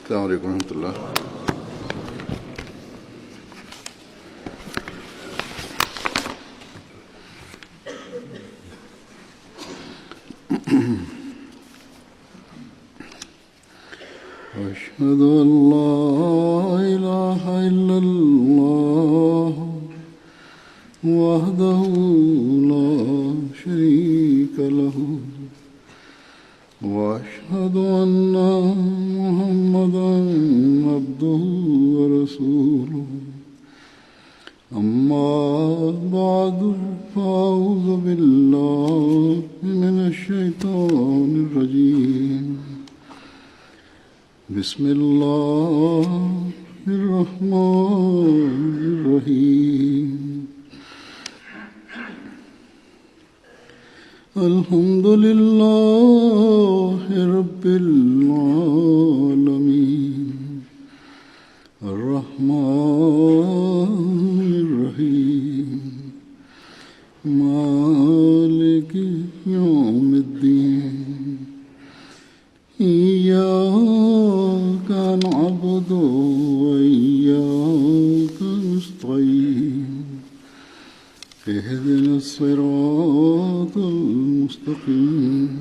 السلام علیکم ورحمۃ اللہ۔ أشهد أن لا إله إلا الله وحده لا شريك له وأشهد أن محمدا عبده ورسوله أما بعد فأعوذ بالله من الشيطان الرجيم بسم الله الرحمن الرحيم الحمد لله رب العالمين الرحمن الرحيم مالك يوم الدين إياك نعبد وإياك نستعين اهدنا الصراط المستقيم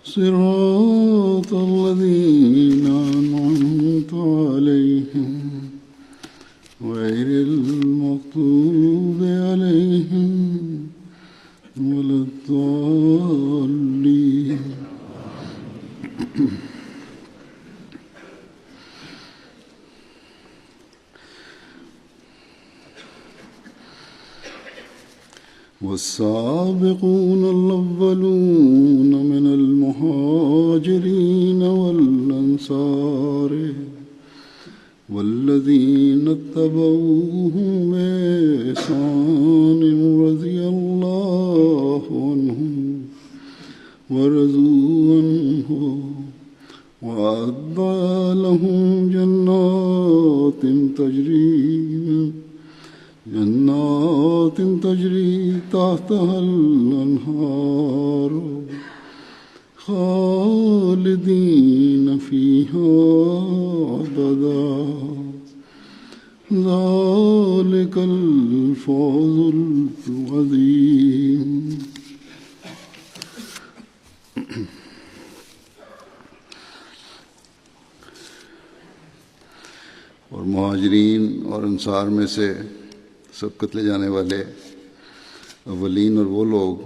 صراط الذين أنعمت عليهم غير المغضوب عليهم ولا الضالين والسابقون الأولون من المهاجرين والأنصار والذين اتبعوهم بإحسان رضي الله عنهم ورضوا عنه وأعد لهم جنات تجري تحتها الأنهار خالدين فيها أبدا ذلك الفوز العظيم۔ اور مہاجرین اور انصار میں سے سبقت لے جانے والے اولین اور وہ لوگ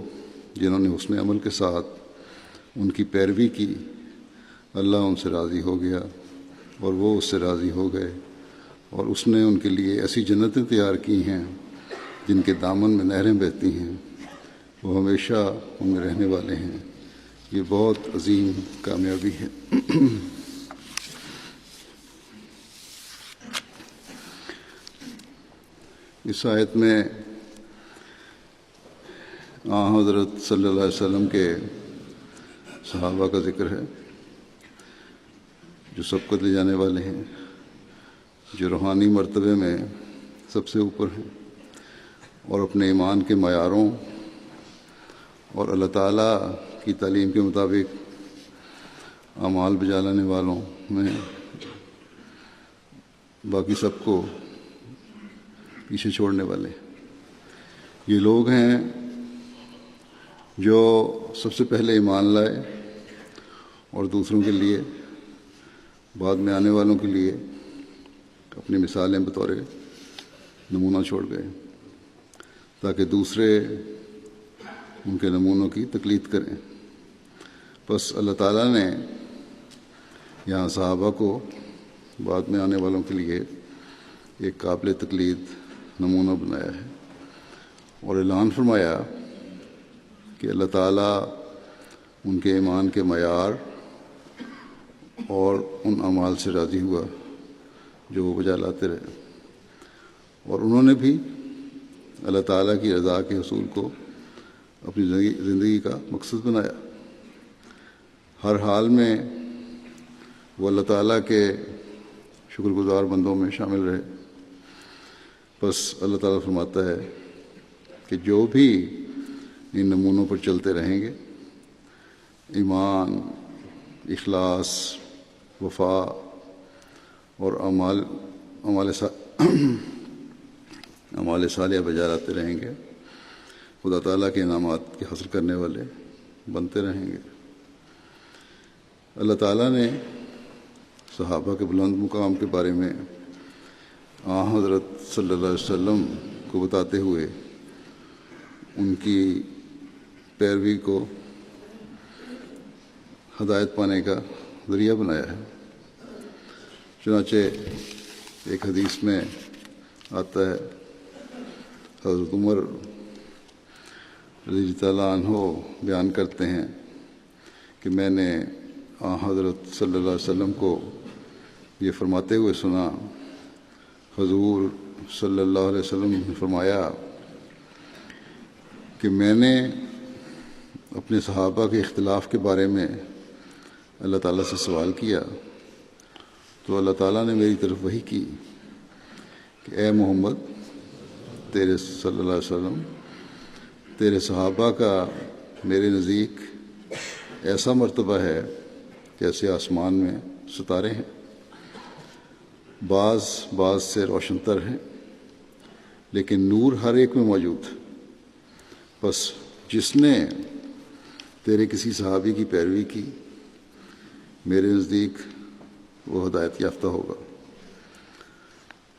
جنہوں نے حسن عمل کے ساتھ ان کی پیروی کی، اللہ ان سے راضی ہو گیا اور وہ اس سے راضی ہو گئے، اور اس نے ان کے لیے ایسی جنتیں تیار کی ہیں جن کے دامن میں نہریں بہتی ہیں، وہ ہمیشہ ان میں رہنے والے ہیں۔ یہ بہت عظیم کامیابی ہے۔ اس آیت میں حضرت صلی اللہ علیہ وسلم کے صحابہ کا ذکر ہے جو سبقت لے جانے والے ہیں، جو روحانی مرتبے میں سب سے اوپر ہیں اور اپنے ایمان کے معیاروں اور اللہ تعالیٰ کی تعلیم کے مطابق اعمال بجا لانے والوں میں باقی سب کو پیچھے چھوڑنے والے۔ یہ لوگ ہیں جو سب سے پہلے ایمان لائے اور دوسروں کے لیے، بعد میں آنے والوں کے لیے اپنی مثالیں بطور نمونہ چھوڑ گئے تاکہ دوسرے ان کے نمونوں کی تقلید کریں۔ بس اللہ تعالیٰ نے یہاں صحابہ کو بعد میں آنے والوں کے لیے ایک قابل تقلید نمونہ بنایا ہے اور اعلان فرمایا کہ اللہ تعالیٰ ان کے ایمان کے معیار اور ان اعمال سے راضی ہوا جو وہ بجا لاتے رہے، اور انہوں نے بھی اللہ تعالیٰ کی رضا کے حصول کو اپنی زندگی کا مقصد بنایا۔ ہر حال میں وہ اللہ تعالیٰ کے شکر گزار بندوں میں شامل رہے۔ بس اللہ تعالیٰ فرماتا ہے کہ جو بھی ان نمونوں پر چلتے رہیں گے، ایمان، اخلاص، وفا اور اعمال صالحہ بجا لاتے رہیں گے، خدا تعالیٰ کے انعامات کے حاصل کرنے والے بنتے رہیں گے۔ اللہ تعالیٰ نے صحابہ کے بلند مقام کے بارے میں حضرت صلی اللہ علیہ وسلم کو بتاتے ہوئے ان کی پیروی کو ہدایت پانے کا ذریعہ بنایا ہے۔ چنانچہ ایک حدیث میں آتا ہے، حضرت عمر رضی اللہ عنہ بیان کرتے ہیں کہ میں نے حضرت صلی اللہ علیہ وسلم کو یہ فرماتے ہوئے سنا، حضور صلی اللہ علیہ وسلم نے فرمایا کہ میں نے اپنے صحابہ کے اختلاف کے بارے میں اللہ تعالیٰ سے سوال کیا تو اللہ تعالیٰ نے میری طرف وحی کی کہ اے محمد، تیرے صلی اللہ علیہ وسلم، تیرے صحابہ کا میرے نزدیک ایسا مرتبہ ہے جیسے آسمان میں ستارے ہیں، بعض سے روشن تر ہیں، لیکن نور ہر ایک میں موجود۔ بس جس نے تیرے کسی صحابی کی پیروی کی، میرے نزدیک وہ ہدایت یافتہ ہوگا،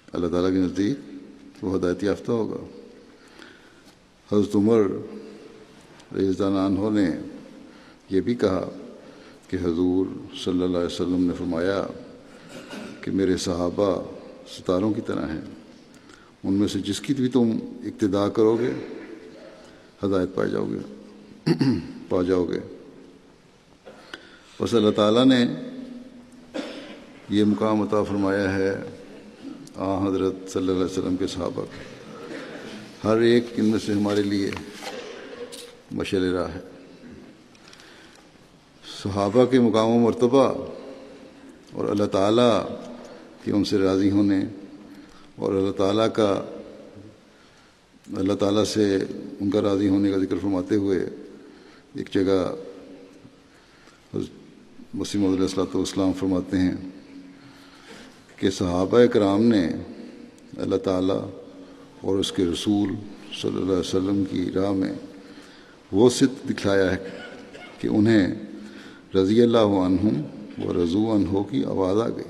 اللہ تعالیٰ کے نزدیک وہ ہدایت یافتہ ہوگا۔ حضرت عمر رضی اللہ عنہ نے یہ بھی کہا کہ حضور صلی اللہ علیہ وسلم نے فرمایا کہ میرے صحابہ ستاروں کی طرح ہیں، ان میں سے جس کی بھی تم اقتداء کرو گے ہدایت پا جاؤ گے۔ بس اللہ تعالیٰ نے یہ مقام عطا فرمایا ہے حضرت صلی اللہ علیہ وسلم کے صحابہ کو، ہر ایک ان میں سے ہمارے لیے مشعل راہ ہے۔ صحابہ کے مقام و مرتبہ اور اللہ تعالیٰ کے ان سے راضی ہونے اور اللہ تعالیٰ سے ان کا راضی ہونے کا ذکر فرماتے ہوئے ایک جگہ مسیح موعود علیہ الصلوۃ والسلام فرماتے ہیں کہ صحابہ کرام نے اللہ تعالیٰ اور اس کے رسول صلی اللہ علیہ وسلم کی راہ میں وہ صدق دکھلایا ہے کہ انہیں رضی اللہ عنہم و رضوا عنہ کی آواز آ گئی۔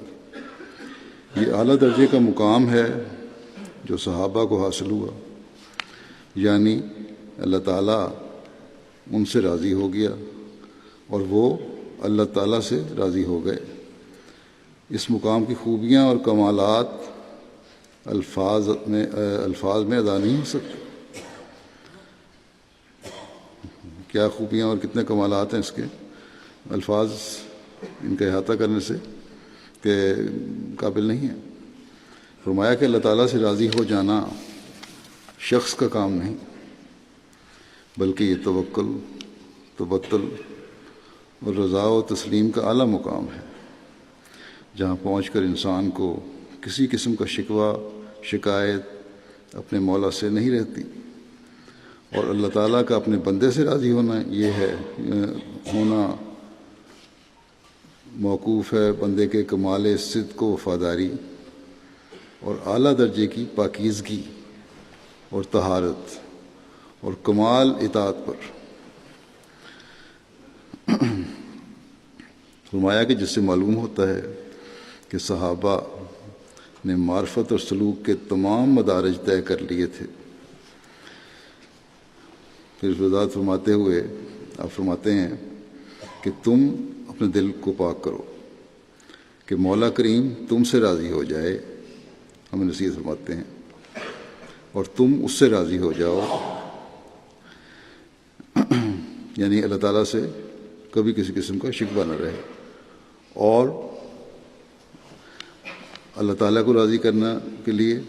یہ اعلیٰ درجے کا مقام ہے جو صحابہ کو حاصل ہوا، یعنی اللہ تعالیٰ ان سے راضی ہو گیا اور وہ اللہ تعالیٰ سے راضی ہو گئے۔ اس مقام کی خوبیاں اور کمالات الفاظ میں ادا نہیں ہو سکتے۔ کیا خوبیاں اور کتنے کمالات ہیں اس کے، الفاظ ان کا احاطہ کرنے سے کے قابل نہیں ہیں۔ فرمایا کہ اللہ تعالیٰ سے راضی ہو جانا شخص کا کام نہیں، بلکہ یہ توکل، تبتل اور رضا و تسلیم کا اعلیٰ مقام ہے، جہاں پہنچ کر انسان کو کسی قسم کا شکوہ شکایت اپنے مولا سے نہیں رہتی، اور اللہ تعالیٰ کا اپنے بندے سے راضی ہونا موقوف ہے بندے کے کمال صدق و وفاداری اور اعلیٰ درجے کی پاکیزگی اور طہارت اور کمال اطاعت پر۔ فرمایا کہ جس سے معلوم ہوتا ہے کہ صحابہ نے معرفت اور سلوک کے تمام مدارج طے کر لیے تھے۔ پھر وضاحت فرماتے ہوئے آپ فرماتے ہیں کہ تم اپنے دل کو پاک کرو کہ مولا کریم تم سے راضی ہو جائے، ہمیں نصیحت فرماتے ہیں، اور تم اس سے راضی ہو جاؤ، یعنی اللہ تعالیٰ سے کبھی کسی قسم کا شکوہ نہ رہے، اور اللہ تعالیٰ کو راضی کرنا کے لیے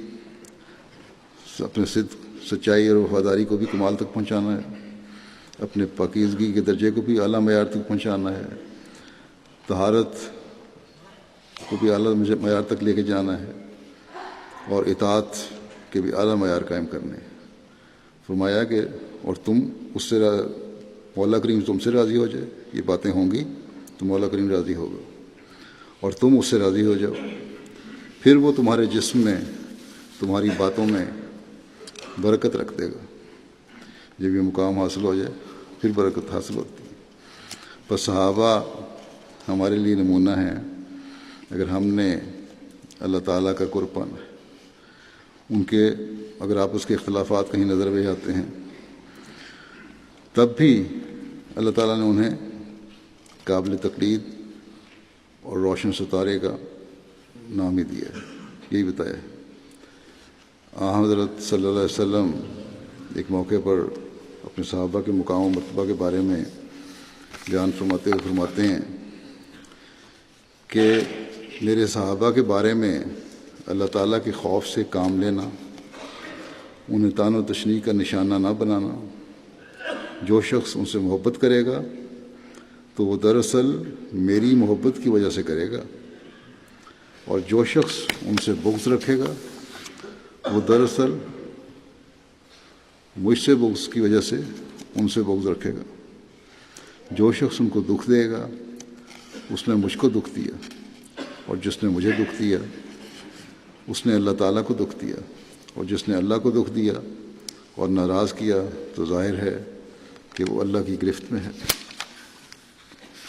اپنے صدق، سچائی اور وفاداری کو بھی کمال تک پہنچانا ہے، اپنے پاکیزگی کے درجے کو بھی اعلیٰ معیار تک پہنچانا ہے، طہارت کو بھی اعلیٰ معیار تک لے کے جانا ہے، اور اطاعت کے بھی اعلیٰ معیار قائم کرنے۔ فرمایا کہ اور تم اس سے مولا کریم تم سے راضی ہو جائے، یہ باتیں ہوں گی تو مولا کریم راضی ہوگا، اور تم اس سے راضی ہو جاؤ، پھر وہ تمہارے جسم میں، تمہاری باتوں میں برکت رکھ دے گا۔ جب یہ مقام حاصل ہو جائے پھر برکت حاصل ہوتی ہے۔ بس صحابہ ہمارے لیے نمونہ ہیں۔ اگر ہم نے اللہ تعالیٰ کا قرب پانا ہے، ان کے اگر آپس کے اختلافات کہیں نظر بھی آتے ہیں تب بھی اللہ تعالیٰ نے انہیں قابل تقلید اور روشن ستارے کا نام ہی دیا ہے، یہی بتایا ہے۔ حضرت صلی اللہ علیہ وسلم ایک موقع پر اپنے صحابہ کے مقام و مرتبہ کے بارے میں بیان فرماتے ہوئے فرماتے ہیں کہ میرے صحابہ کے بارے میں اللہ تعالیٰ کے خوف سے کام لینا، انہیں طعن و تشنیع کا نشانہ نہ بنانا۔ جو شخص ان سے محبت کرے گا تو وہ دراصل میری محبت کی وجہ سے کرے گا، اور جو شخص ان سے بغض رکھے گا وہ دراصل مجھ سے بغض کی وجہ سے ان سے بغض رکھے گا۔ جو شخص ان کو دکھ دے گا اس نے مجھ کو دکھ دیا، اور جس نے مجھے دکھ دیا اس نے اللہ تعالیٰ کو دکھ دیا، اور جس نے اللہ کو دکھ دیا اور ناراض کیا تو ظاہر ہے کہ وہ اللہ کی گرفت میں ہے۔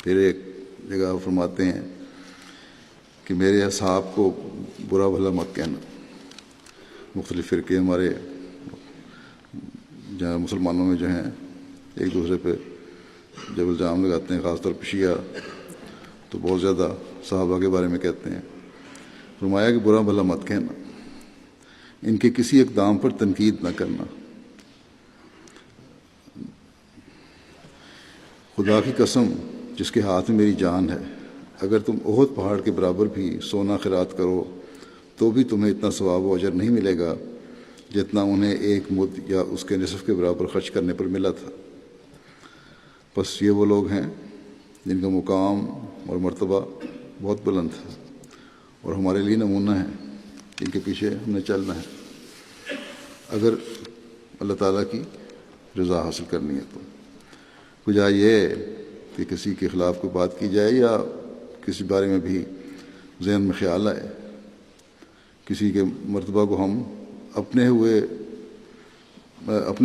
پھر ایک جگہ فرماتے ہیں کہ میرے اصحاب کو برا بھلا مت کہنا۔ مختلف فرقے ہمارے جہاں مسلمانوں میں جو ہیں ایک دوسرے پہ جب الزام لگاتے ہیں، خاص طور پہ شیعہ تو بہت زیادہ صحابہ کے بارے میں کہتے ہیں۔ فرمایا کہ برا بھلا مت کہنا، ان کے کسی اقدام پر تنقید نہ کرنا۔ خدا کی قسم جس کے ہاتھ میں میری جان ہے، اگر تم احد پہاڑ کے برابر بھی سونا خیرات کرو تو بھی تمہیں اتنا ثواب و اجر نہیں ملے گا جتنا انہیں ایک مد یا اس کے نصف کے برابر خرچ کرنے پر ملا تھا۔ بس یہ وہ لوگ ہیں جن کا مقام اور مرتبہ بہت بلند ہے، اور ہمارے لیے نمونہ ہے، جن کے پیچھے ہم نے چلنا ہے اگر اللہ تعالیٰ کی رضا حاصل کرنی ہے تو۔ بجائے یہ کہ کسی کے خلاف کوئی بات کی جائے یا کسی بارے میں بھی ذہن میں خیال آئے، کسی کے مرتبہ کو ہم اپنے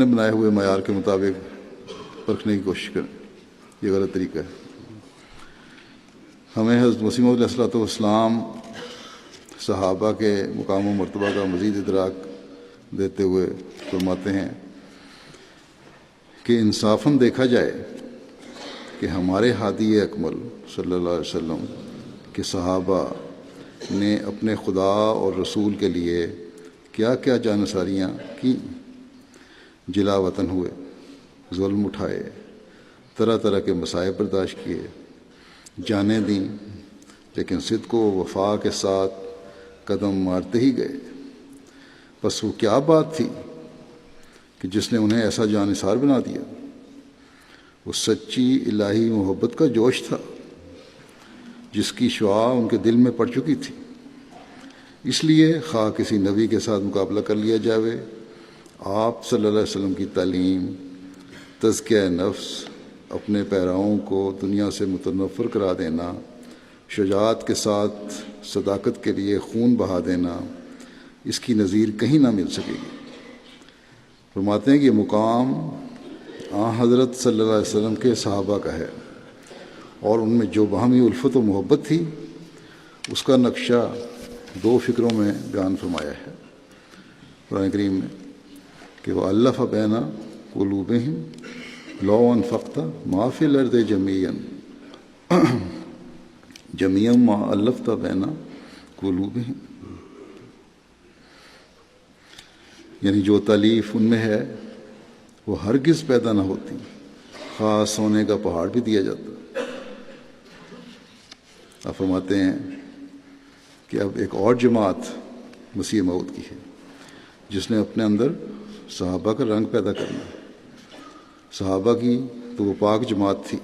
بنائے ہوئے معیار کے مطابق پرکھنے کی کوشش کریں، یہ غلط طریقہ ہے۔ ہمیں حضرت مسیح موعود علیہ السلام صحابہ کے مقام و مرتبہ کا مزید ادراک دیتے ہوئے فرماتے ہیں کہ انصافاً دیکھا جائے کہ ہمارے ہادی اکمل صلی اللہ علیہ وسلم کے صحابہ نے اپنے خدا اور رسول کے لیے کیا کیا جانثاریاں کی، جلا وطن ہوئے، ظلم اٹھائے، طرح طرح کے مصائب برداشت کیے، جانیں دیں، لیکن صدق و وفا کے ساتھ قدم مارتے ہی گئے۔ بس وہ کیا بات تھی کہ جس نے انہیں ایسا جانثار بنا دیا؟ وہ سچی الہی محبت کا جوش تھا جس کی شعاع ان کے دل میں پڑ چکی تھی۔ اس لیے خواہ کسی نبی کے ساتھ مقابلہ کر لیا جاوے، آپ صلی اللہ علیہ وسلم کی تعلیم، تزکیہ نفس، اپنے پیراؤں کو دنیا سے متنفر کرا دینا، شجاعت کے ساتھ صداقت کے لیے خون بہا دینا، اس کی نظیر کہیں نہ مل سکے گی۔ فرماتے ہیں کہ یہ مقام حضرت صلی اللہ علیہ وسلم کے صحابہ کا ہے، اور ان میں جو باہمی الفت و محبت تھی اس کا نقشہ دو فکروں میں بیان فرمایا ہے قرآن کریم میں کہ وہ الف بین قلوبہم لو انفقت ما فی الارض جمیعا ما الفت بین قلوبہم، یعنی جو تالیف ان میں ہے وہ ہرگز پیدا نہ ہوتی، خاص سونے کا پہاڑ بھی دیا جاتا۔ آپ فرماتے ہیں کہ اب ایک اور جماعت مسیح موعود کی ہے جس نے اپنے اندر صحابہ کا رنگ پیدا کرنا۔ صحابہ کی تو وہ پاک جماعت تھی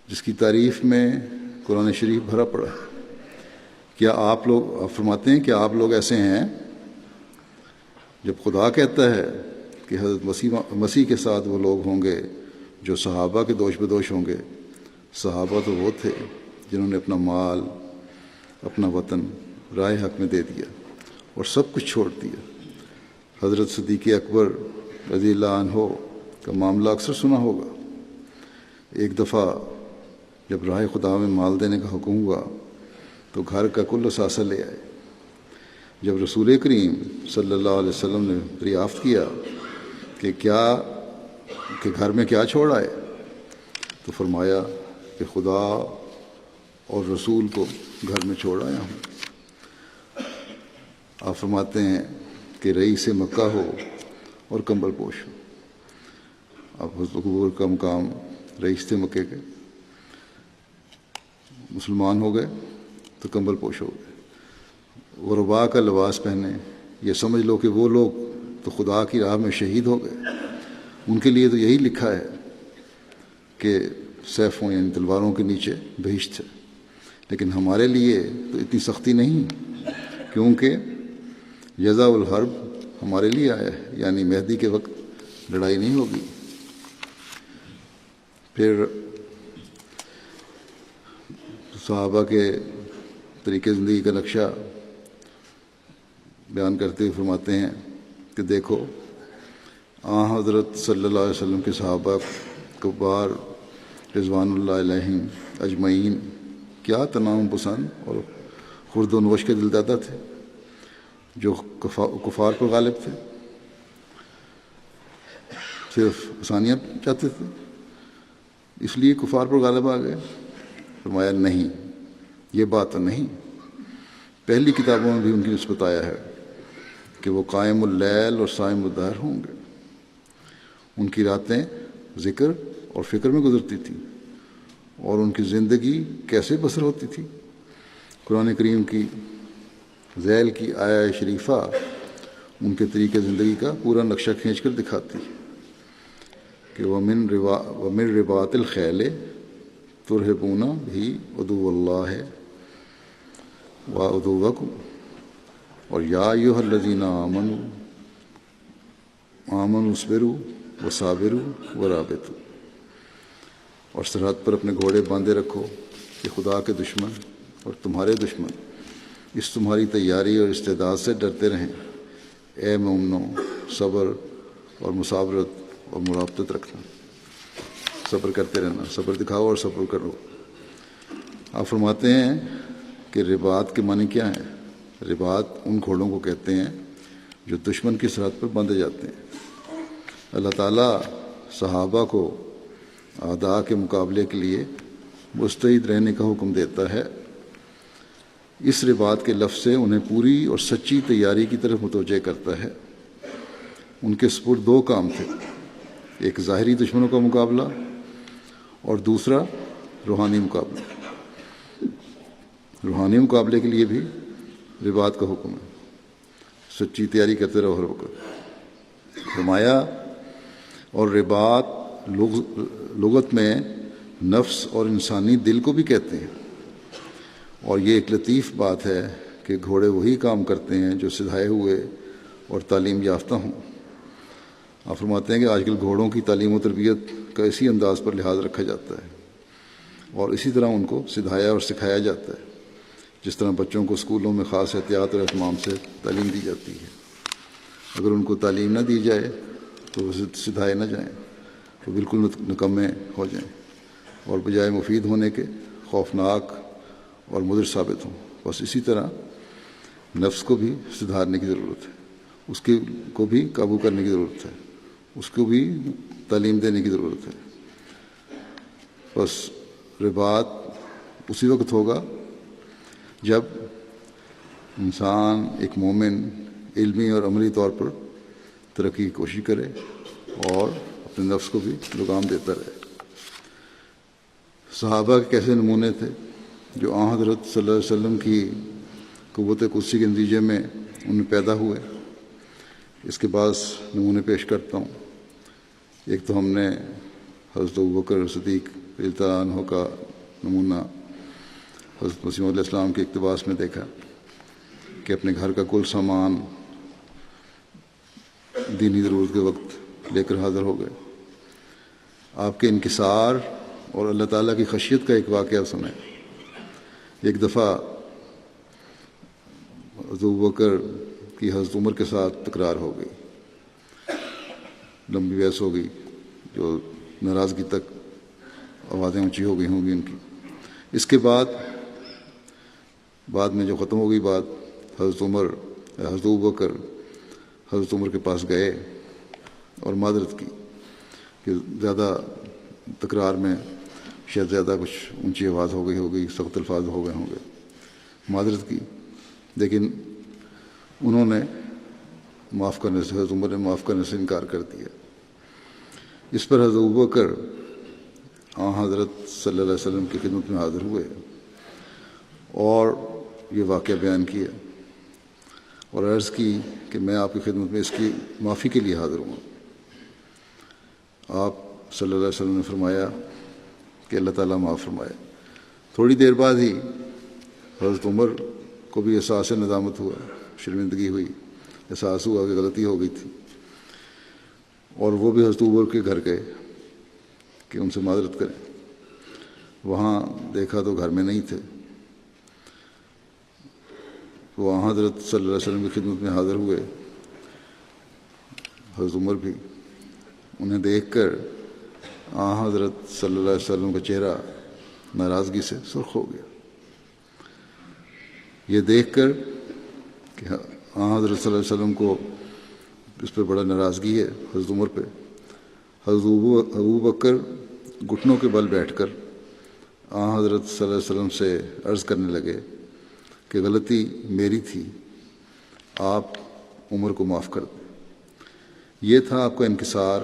جس کی تعریف میں قرآن شریف بھرا پڑا ہے۔ کیا آپ فرماتے ہیں کہ آپ لوگ ایسے ہیں؟ جب خدا کہتا ہے کہ حضرت مسیح کے ساتھ وہ لوگ ہوں گے جو صحابہ کے دوش بدوش ہوں گے، صحابہ تو وہ تھے جنہوں نے اپنا مال، اپنا وطن راہ حق میں دے دیا اور سب کچھ چھوڑ دیا۔ حضرت صدیق اکبر رضی اللہ عنہ کا معاملہ اکثر سنا ہوگا۔ ایک دفعہ جب راہ خدا میں مال دینے کا حکم ہوا تو گھر کا کل اثاثہ لے آئے۔ جب رسول کریم صلی اللہ علیہ وسلم نے دریافت کیا کہ گھر میں کیا چھوڑ آئے، تو فرمایا کہ خدا اور رسول کو گھر میں چھوڑ آیا ہوں۔ آپ فرماتے ہیں کہ رئیس مکہ ہو اور کمبل پوش ہو۔ اب حضرت ابوبکر کا مقام رئیس تھے مکے کے، مسلمان ہو گئے تو کمبل پوش ہو گئے، غربا کا لباس پہنے۔ یہ سمجھ لو کہ وہ لوگ تو خدا کی راہ میں شہید ہو گئے، ان کے لیے تو یہی لکھا ہے کہ سیفوں یعنی تلواروں کے نیچے بہشت ہے۔ لیکن ہمارے لیے تو اتنی سختی نہیں، کیونکہ جزاء الحرب ہمارے لیے آیا ہے، یعنی مہدی کے وقت لڑائی نہیں ہوگی۔ پھر صحابہ کے طریقے زندگی کا نقشہ بیان کرتے ہوئے فرماتے ہیں کہ دیکھو حضرت صلی اللہ علیہ وسلم کے صحابہ کبار رضوان اللہ علیہم اجمعین کیا تنام پسند اور خرد و نوش کے دل دادا تھے، جو کفار پر غالب تھے، صرف آسانیاں چاہتے تھے، اس لیے کفار پر غالب آ گئے۔ فرمایا نہیں، یہ بات تو نہیں۔ پہلی کتابوں میں بھی ان کی نسبت آیا ہے کہ وہ قائم اللیل اور صائم الدہر ہوں گے۔ ان کی راتیں ذکر اور فکر میں گزرتی تھیں، اور ان کی زندگی کیسے بسر ہوتی تھی۔ قرآن کریم کی ذیل کی آیہ شریفہ ان کے طریقے زندگی کا پورا نقشہ کھینچ کر دکھاتی ہے کہ وَمِن رِبَاطِ الْخَيْلِ تُرْهِبُونَ بِهِ عَدُوَّ اللَّهِ وَعَدُوَّكُمْ اور یا ایھا الذین آمنوا اصبروا وصابروا ورابطوا، اور سرحد پر اپنے گھوڑے باندھے رکھو کہ خدا کے دشمن اور تمہارے دشمن اس تمہاری تیاری اور استعداد سے ڈرتے رہیں۔ اے مومنو، صبر اور مصابرت اور مرابطت رکھنا، صبر کرتے رہنا، صبر دکھاؤ اور صبر کرو۔ آپ فرماتے ہیں کہ رباط کے معنی کیا ہیں؟ رباط ان گھوڑوں کو کہتے ہیں جو دشمن کی سرحد پر باندھے جاتے ہیں۔ اللہ تعالیٰ صحابہ کو اعداء کے مقابلے کے لیے مستعد رہنے کا حکم دیتا ہے۔ اس رباط کے لفظ سے انہیں پوری اور سچی تیاری کی طرف متوجہ کرتا ہے۔ ان کے سپرد دو کام تھے، ایک ظاہری دشمنوں کا مقابلہ اور دوسرا روحانی مقابلہ۔ روحانی مقابلے کے لیے بھی رباط کا حکم ہے، سچی تیاری کرتے رہو ہر وقت۔ فرمایا اور رباط لغت میں نفس اور انسانی دل کو بھی کہتے ہیں، اور یہ ایک لطیف بات ہے کہ گھوڑے وہی کام کرتے ہیں جو سدھائے ہوئے اور تعلیم یافتہ ہوں۔ آپ فرماتے ہیں کہ آج کل گھوڑوں کی تعلیم و تربیت کا اسی انداز پر لحاظ رکھا جاتا ہے، اور اسی طرح ان کو سدھایا اور سکھایا جاتا ہے، جس طرح بچوں کو اسکولوں میں خاص احتیاط اور اہتمام سے تعلیم دی جاتی ہے۔ اگر ان کو تعلیم نہ دی جائے تو وہ سدھائے نہ جائیں، تو بالکل نکمے ہو جائیں اور بجائے مفید ہونے کے خوفناک اور مضر ثابت ہوں۔ بس اسی طرح نفس کو بھی سدھارنے کی ضرورت ہے، اس کو بھی قابو کرنے کی ضرورت ہے، اس کو بھی تعلیم دینے کی ضرورت ہے۔ بس رباط اسی وقت ہوگا جب انسان ایک مومن علمی اور عملی طور پر ترقی کی کوشش کرے اور اپنے نفس کو بھی لگام دیتا رہے۔ صحابہ کے کیسے نمونے تھے جو حضرت صلی اللہ علیہ وسلم کی قوت قدسی کے نتیجے میں ان میں پیدا ہوئے، اس کے بعد نمونے پیش کرتا ہوں۔ ایک تو ہم نے حضرت ابوبکر صدیق رضی اللہ عنہ کا نمونہ حضرت مسیح علیہ السلام کے اقتباس میں دیکھا کہ اپنے گھر کا کل سامان دینی ضرورت کے وقت لے کر حاضر ہو گئے۔ آپ کے انکسار اور اللہ تعالیٰ کی خشیت کا ایک واقعہ سنیں۔ ایک دفعہ حضرت ابوبکر کی حضرت عمر کے ساتھ تکرار ہو گئی، لمبی بحث ہو گئی، جو ناراضگی تک آوازیں اونچی ہو گئی ہوں گی ان کی۔ اس کے بعد میں جو ختم ہو گئی بات، حضرت ابوبکر حضرت عمر کے پاس گئے اور معذرت کی کہ زیادہ تکرار میں شاید زیادہ کچھ اونچی آواز ہو گئی ہوگی، سخت الفاظ ہو گئے ہوں گے، معذرت کی، لیکن انہوں نے معاف کرنے سے، حضرت عمر نے معاف کرنے سے انکار کر دیا۔ اس پر حضرت ابوبکر حضرت صلی اللہ علیہ وسلم کی خدمت میں حاضر ہوئے اور یہ واقعہ بیان کیا اور عرض کی کہ میں آپ کی خدمت میں اس کی معافی کے لیے حاضر ہوں۔ آپ صلی اللہ علیہ وسلم نے فرمایا کہ اللہ تعالیٰ معاف فرمائے۔ تھوڑی دیر بعد ہی حضرت عمر کو بھی احساس ندامت ہوا، شرمندگی ہوئی، احساس ہوا کہ غلطی ہو گئی تھی، اور وہ بھی حضرت عمر کے گھر گئے کہ ان سے معذرت کریں۔ وہاں دیکھا تو گھر میں نہیں تھے، وہاں حضرت صلی اللہ علیہ وسلم کی خدمت میں حاضر ہوئے۔ حضرت عمر بھی انہیں دیکھ کر حضرت صلی اللہ علیہ وسلم کا چہرہ ناراضگی سے سرخ ہو گیا۔ یہ دیکھ کر کہ حضرت صلی اللہ علیہ وسلم کو اس پہ بڑا ناراضگی ہے حضرت عمر پہ، حضرت ابوبکر گھٹنوں کے بل بیٹھ کر حضرت صلی اللہ علیہ وسلم سے عرض کرنے لگے کہ غلطی میری تھی، آپ عمر کو معاف کر دیں۔ یہ تھا آپ کا انکسار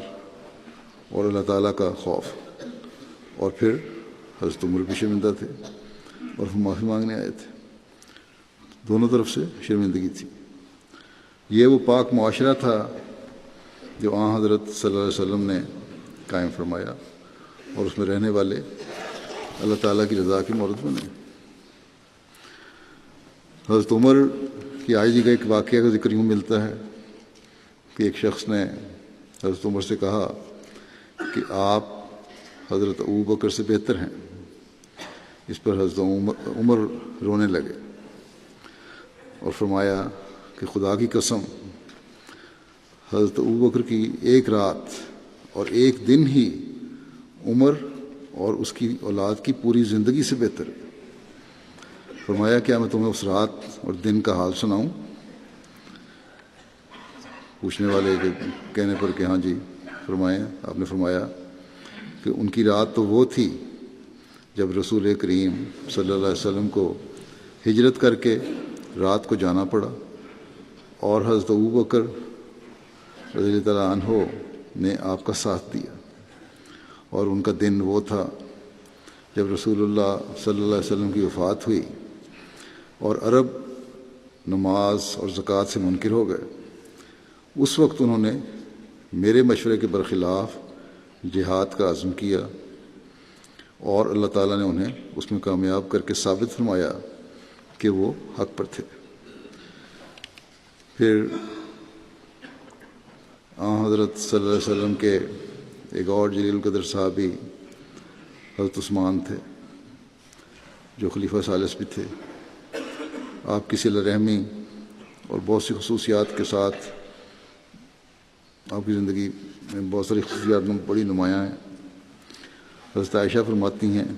اور اللہ تعالیٰ کا خوف۔ اور پھر حضرت عمر بھی شرمندہ تھے اور معافی مانگنے آئے تھے، دونوں طرف سے شرمندگی تھی۔ یہ وہ پاک معاشرہ تھا جو حضرت صلی اللہ علیہ وسلم نے قائم فرمایا، اور اس میں رہنے والے اللہ تعالیٰ کی رضا کی مورد بنے۔ حضرت عمر کی عاجزی کا ایک واقعہ کا ذکر یوں ملتا ہے کہ ایک شخص نے حضرت عمر سے کہا کہ آپ حضرت ابوبکر سے بہتر ہیں۔ اس پر حضرت عمر رونے لگے اور فرمایا کہ خدا کی قسم، حضرت ابوبکر کی ایک رات اور ایک دن ہی عمر اور اس کی اولاد کی پوری زندگی سے بہتر ہے۔ فرمایا کیا میں تمہیں اس رات اور دن کا حال سناؤں؟ پوچھنے والے کے کہنے پر کہ ہاں جی فرمائیں۔ آپ نے فرمایا کہ ان کی رات تو وہ تھی جب رسول کریم صلی اللہ علیہ وسلم کو ہجرت کر کے رات کو جانا پڑا، اور حضرت ابوبکر رضی اللہ تعالیٰ عنہ نے آپ کا ساتھ دیا، اور ان کا دن وہ تھا جب رسول اللہ صلی اللہ علیہ وسلم کی وفات ہوئی اور عرب نماز اور زکوٰۃ سے منکر ہو گئے۔ اس وقت انہوں نے میرے مشورے کے برخلاف جہاد کا عزم کیا، اور اللہ تعالیٰ نے انہیں اس میں کامیاب کر کے ثابت فرمایا کہ وہ حق پر تھے۔ پھر حضرت صلی اللہ علیہ وسلم کے ایک اور جلیل القدر صحابی حضرت عثمان تھے، جو خلیفہ ثالث بھی تھے۔ آپ کی صلہ رحمی اور بہت سی خصوصیات کے ساتھ آپ کی زندگی میں بہت ساری خصوصیات بڑی نمایاں ہیں۔ حضرت عائشہ فرماتی ہیں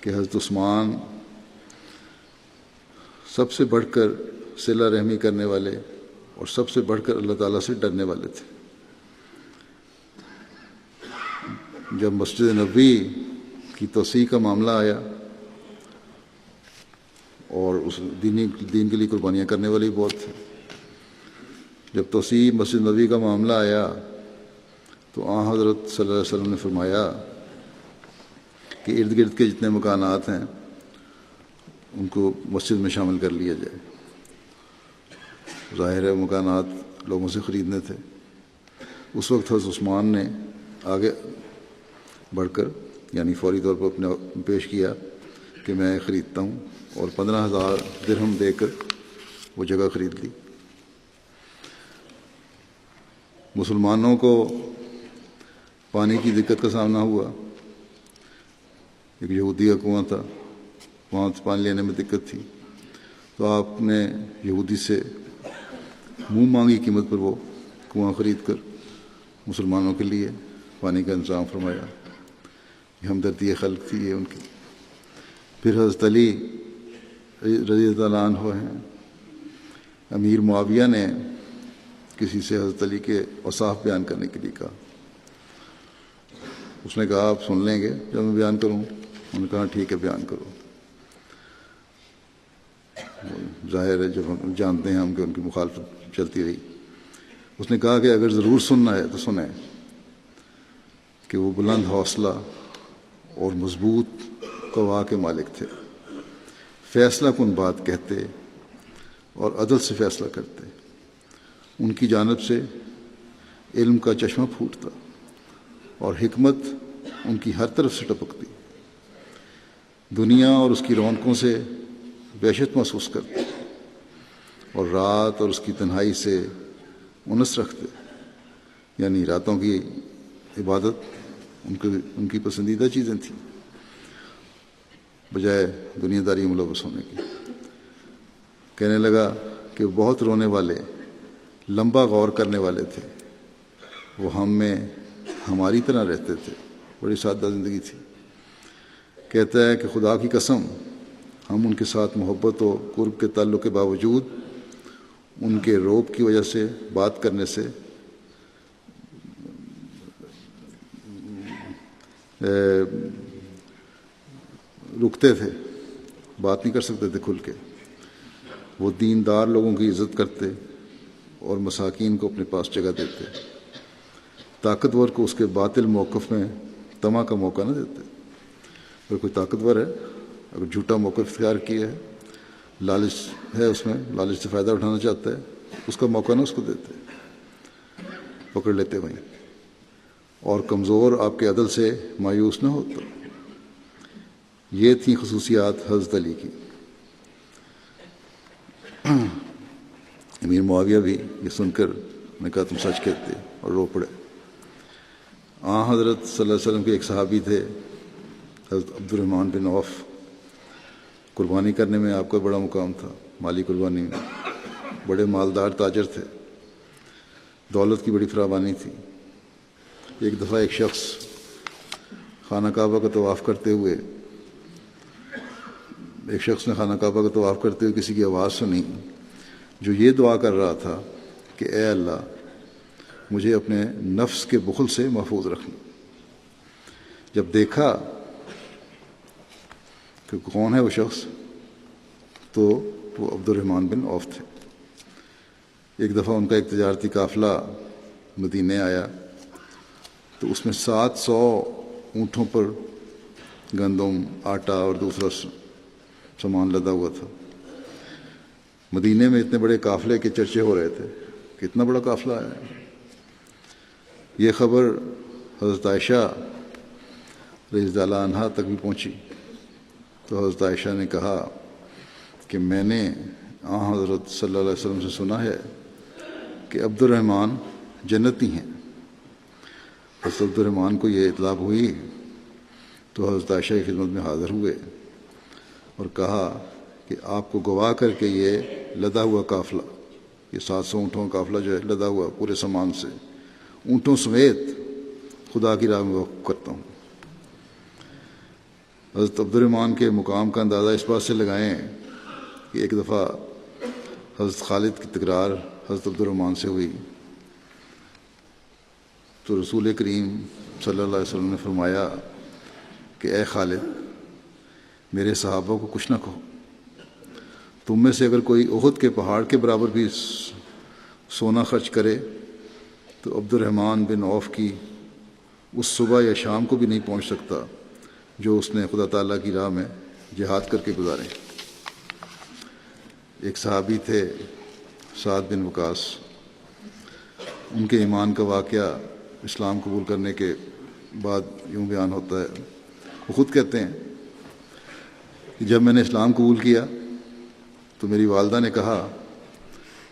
کہ حضرت عثمان سب سے بڑھ کر صلہ رحمی کرنے والے اور سب سے بڑھ کر اللہ تعالیٰ سے ڈرنے والے تھے۔ جب مسجد نبوی کی توسیع کا معاملہ آیا اور اس دین کے لیے قربانیاں کرنے والے بہت تھے، جب توسیع مسجد نبوی کا معاملہ آیا تو حضرت صلی اللہ علیہ وسلم نے فرمایا کہ ارد گرد کے جتنے مکانات ہیں ان کو مسجد میں شامل کر لیا جائے۔ ظاہر ہے مکانات لوگوں سے خریدنے تھے۔ اس وقت حضرت عثمان نے آگے بڑھ کر یعنی فوری طور پر اپنے پیش کیا کہ میں خریدتا ہوں، اور 15,000 درہم دے کر وہ جگہ خرید لی۔ مسلمانوں کو پانی کی دقت کا سامنا ہوا۔ ایک یہودی کا کنواں تھا، وہاں سے پانی لینے میں دقت تھی، تو آپ نے یہودی سے منہ مانگی قیمت پر وہ کنواں خرید کر مسلمانوں کے لیے پانی کا انتظام فرمایا. یہ ہمدردی خلق تھی یہ ان کی. پھر حضرت علی رضی اللہ عنہ ہیں. امیر معاویہ نے کسی سے حضرت علی کے اوصاف بیان کرنے کے لیے کہا. اس نے کہا آپ سن لیں گے جب میں بیان کروں؟ انہوں نے کہا ٹھیک ہے بیان کرو. ظاہر ہے جب ہم جانتے ہیں ہم کہ ان کی مخالفت چلتی رہی. اس نے کہا کہ اگر ضرور سننا ہے تو سنیں کہ وہ بلند حوصلہ اور مضبوط قوا کے مالک تھے. فیصلہ کن بات کہتے اور عدل سے فیصلہ کرتے. ان کی جانب سے علم کا چشمہ پھوٹتا اور حکمت ان کی ہر طرف سے ٹپکتی. دنیا اور اس کی رونقوں سے وحشت محسوس کرتے اور رات اور اس کی تنہائی سے انس رکھتے. یعنی راتوں کی عبادت ان کی پسندیدہ چیزیں تھیں بجائے دنیا داری ملوث ہونے کی. کہنے لگا کہ وہ بہت رونے والے، لمبا غور کرنے والے تھے. وہ ہم میں ہماری طرح رہتے تھے. بڑی سادہ زندگی تھی. کہتا ہے کہ خدا کی قسم ہم ان کے ساتھ محبت و قرب کے تعلق کے باوجود ان کے روب کی وجہ سے بات کرنے سے رکتے تھے. بات نہیں کر سکتے تھے کھل کے. وہ دیندار لوگوں کی عزت کرتے اور مساکین کو اپنے پاس جگہ دیتے. طاقتور کو اس کے باطل موقف میں طمع کا موقع نہ دیتے. اگر کوئی طاقتور ہے، اگر جھوٹا موقف اختیار کیا ہے، لالچ ہے اس میں، لالچ سے فائدہ اٹھانا چاہتا ہے، اس کا موقع نہ اس کو دیتے، پکڑ لیتے وہیں. اور کمزور آپ کے عدل سے مایوس نہ ہوتا. یہ تھیں خصوصیات حضرت علی کی. امیر معاویہ بھی یہ سن کر نے کہا تم سچ کہتے اور رو پڑے. حضرت صلی اللہ علیہ وسلم کے ایک صحابی تھے حضرت عبد الرحمن بن عوف. قربانی کرنے میں آپ کا بڑا مقام تھا. مالی قربانی میں بڑے مالدار تاجر تھے. دولت کی بڑی فراوانی تھی. ایک دفعہ ایک شخص خانہ کعبہ کا طواف کرتے ہوئے کسی کی آواز سنی جو یہ دعا کر رہا تھا کہ اے اللہ مجھے اپنے نفس کے بخل سے محفوظ رکھنا. جب دیکھا کہ کون ہے وہ شخص تو وہ عبد الرحمن بن عوف تھے. ایک دفعہ ان کا ایک تجارتی قافلہ مدینے آیا تو اس میں 700 اونٹوں پر گندم، آٹا اور دوسرا سامان لدا ہوا تھا. مدینے میں اتنے بڑے قافلے کے چرچے ہو رہے تھے کہ اتنا بڑا قافلہ آیا ہے. یہ خبر حضرت عائشہ رضی اللہ عنہا تک بھی پہنچی تو حضرت عائشہ نے کہا کہ میں نے حضرت صلی اللہ علیہ وسلم سے سنا ہے کہ عبد الرحمن جنتی ہیں. حضرت عبد الرحمن کو یہ اطلاع ہوئی تو حضرت عائشہ کی خدمت میں حاضر ہوئے اور کہا کہ آپ کو گواہ کر کے یہ لدا ہوا قافلہ، یہ 700 اونٹوں کا قافلہ جو ہے لدا ہوا پورے سامان سے، اونٹوں سمیت خدا کی راہ میں وقف کرتا ہوں. حضرت عبد الرحمن کے مقام کا اندازہ اس بات سے لگائیں کہ ایک دفعہ حضرت خالد کی تکرار حضرت عبد الرحمن سے ہوئی تو رسول کریم صلی اللہ علیہ وسلم نے فرمایا کہ اے خالد میرے صحابہ کو کچھ نہ کہو. تم میں سے اگر کوئی احد کے پہاڑ کے برابر بھی سونا خرچ کرے تو عبد الرحمن بن عوف کی اس صبح یا شام کو بھی نہیں پہنچ سکتا جو اس نے خدا تعالیٰ کی راہ میں جہاد کر کے گزارے. ایک صحابی تھے سعد بن وقاص. ان کے ایمان کا واقعہ اسلام قبول کرنے کے بعد یوں بیان ہوتا ہے. وہ خود کہتے ہیں کہ جب میں نے اسلام قبول کیا تو میری والدہ نے کہا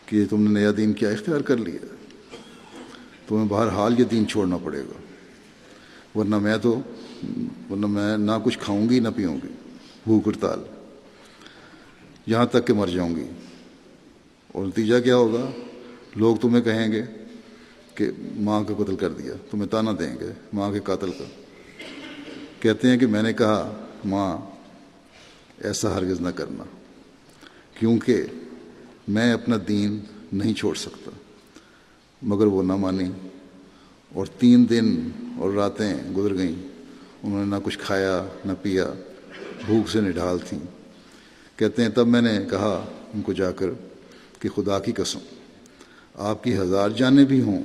کہ تم نے نیا دین کیا اختیار کر لیا، تمہیں بہرحال یہ دین چھوڑنا پڑے گا، ورنہ میں نہ کچھ کھاؤں گی نہ پیوں گی، بھوک ہڑتال. یہاں تک کہ مر جاؤں گی۔ اور نتیجہ کیا ہوگا؟ لوگ تمہیں کہیں گے کہ ماں کا قتل کر دیا، تمہیں تانا دیں گے ماں کے قاتل کا۔ کہتے ہیں کہ میں نے کہا ماں ایسا ہرگز نہ کرنا، کیونکہ میں اپنا دین نہیں چھوڑ سکتا۔ مگر وہ نہ مانی، اور 3 دن اور راتیں گزر گئیں، انہوں نے نہ کچھ کھایا نہ پیا، بھوک سے نڈھال تھیں۔ کہتے ہیں تب میں نے کہا ان کو جا کر کہ خدا کی قسم آپ کی 1000 جانیں بھی ہوں